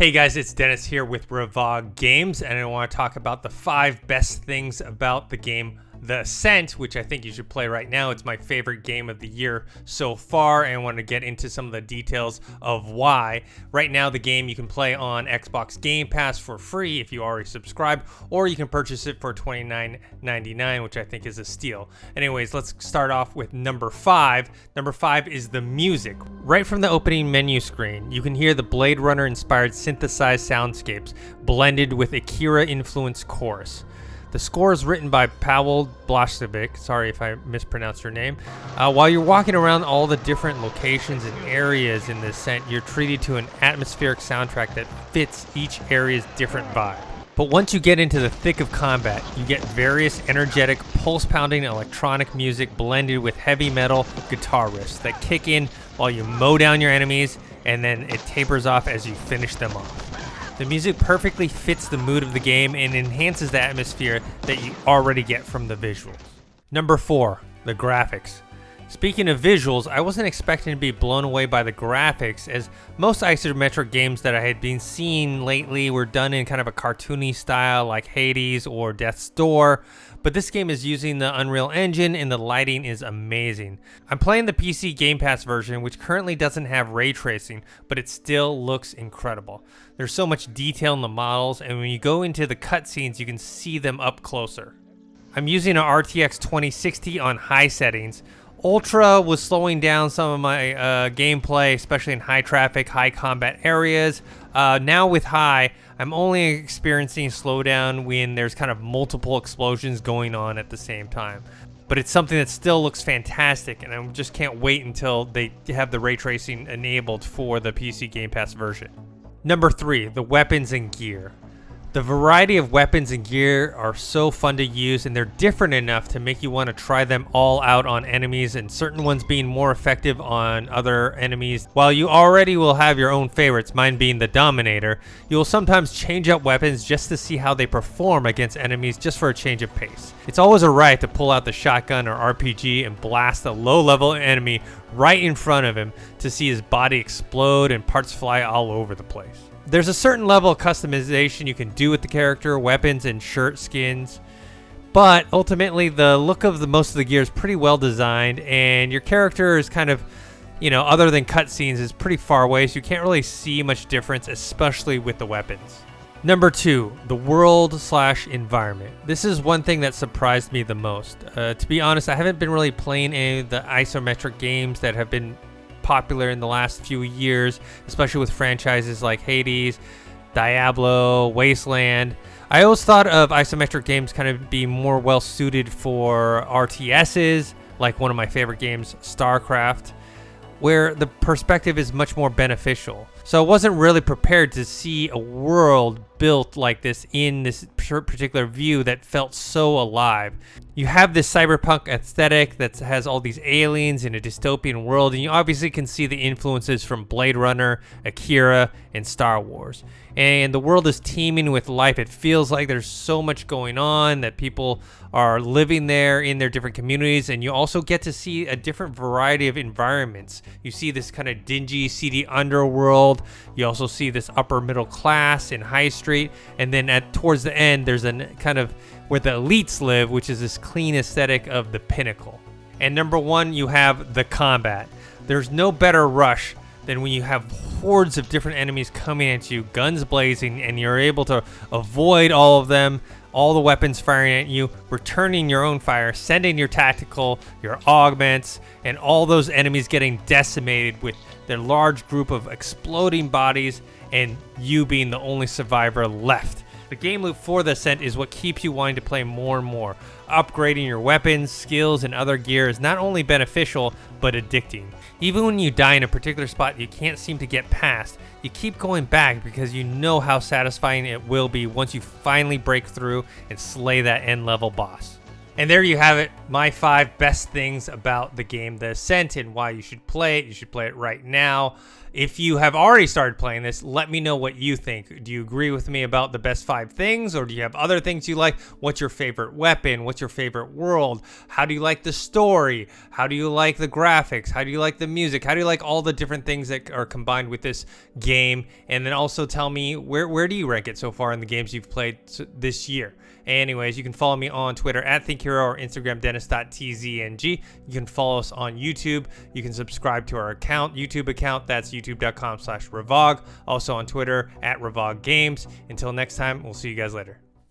Hey guys, it's Dennis here with Revog Games, and I want to talk about the 5 best things about the game The Ascent, which I think you should play right now. It's my favorite game of the year so far, and I want to get into some of the details of why. Right now, the game you can play on Xbox Game Pass for free if you already subscribe, or you can purchase it for $29.99, which I think is a steal. Anyways, let's start off with number 5. Number 5 is the music. Right from the opening menu screen, you can hear the Blade Runner-inspired synthesized soundscapes blended with Akira-influenced chorus. The score is written by Pavel Blašević, sorry if I mispronounced your name. While you're walking around all the different locations and areas in the Ascent, you're treated to an atmospheric soundtrack that fits each area's different vibe. But once you get into the thick of combat, you get various energetic, pulse-pounding electronic music blended with heavy metal guitar riffs that kick in while you mow down your enemies, and then it tapers off as you finish them off. The music perfectly fits the mood of the game and enhances the atmosphere that you already get from the visuals. Number 4, the graphics. Speaking of visuals, I wasn't expecting to be blown away by the graphics, as most isometric games that I had been seeing lately were done in kind of a cartoony style like Hades or Death's Door, but this game is using the Unreal Engine and the lighting is amazing. I'm playing the PC Game Pass version, which currently doesn't have ray tracing, but it still looks incredible. There's so much detail in the models, and when you go into the cutscenes, you can see them up closer. I'm using an RTX 2060 on high settings. Ultra was slowing down some of my gameplay, especially in high traffic, high combat areas. Now with high, I'm only experiencing slowdown when there's kind of multiple explosions going on at the same time. But it's something that still looks fantastic, and I just can't wait until they have the ray tracing enabled for the PC Game Pass version. Number 3, the weapons and gear. The variety of weapons and gear are so fun to use, and they're different enough to make you want to try them all out on enemies, and certain ones being more effective on other enemies. While you already will have your own favorites, mine being the Dominator, you will sometimes change up weapons just to see how they perform against enemies, just for a change of pace. It's always a riot to pull out the shotgun or RPG and blast a low-level enemy right in front of him to see his body explode and parts fly all over the place. There's a certain level of customization you can do with the character, weapons, and shirt skins, but ultimately the look of most of the gear is pretty well designed, and your character is kind of, other than cutscenes, is pretty far away, so you can't really see much difference, especially with the weapons. Number 2, the world/environment. This is one thing that surprised me the most. To be honest, I haven't been really playing any of the isometric games that have been popular in the last few years, especially with franchises like Hades, Diablo, Wasteland. I always thought of isometric games kind of being more well suited for RTSs, like one of my favorite games, StarCraft, where the perspective is much more beneficial. So I wasn't really prepared to see a world built like this in this particular view that felt so alive. You have this cyberpunk aesthetic that has all these aliens in a dystopian world, and you obviously can see the influences from Blade Runner, Akira, and Star Wars. And the world is teeming with life. It feels like there's so much going on, that people are living there in their different communities, and you also get to see a different variety of environments. You see this kind of dingy, seedy underworld. You also see this upper middle class in High Street, and then towards the end, there's a kind of where the elites live, which is this clean aesthetic of the pinnacle. And number 1, you have the combat. There's no better rush than when you have hordes of different enemies coming at you, guns blazing, and you're able to avoid all of them, all the weapons firing at you, returning your own fire, sending your tactical, your augments, and all those enemies getting decimated with their large group of exploding bodies, and you being the only survivor left. The game loop for the Ascent is what keeps you wanting to play more and more. Upgrading your weapons, skills, and other gear is not only beneficial, but addicting. Even when you die in a particular spot you can't seem to get past, you keep going back because you know how satisfying it will be once you finally break through and slay that end-level boss. And there you have it, my 5 best things about the game The Ascent and why you should play it. You should play it right now. If you have already started playing this, let me know what you think. Do you agree with me about the best 5 things, or do you have other things you like? What's your favorite weapon? What's your favorite world? How do you like the story? How do you like the graphics? How do you like the music? How do you like all the different things that are combined with this game? And then also tell me where do you rank it so far in the games you've played this year? Anyways, you can follow me on Twitter at ThinkHero or Instagram Dennis.tzng. You can follow us on YouTube. You can subscribe to our YouTube account. That's youtube.com/Revog. Also on Twitter at Revog Games. Until next time, we'll see you guys later.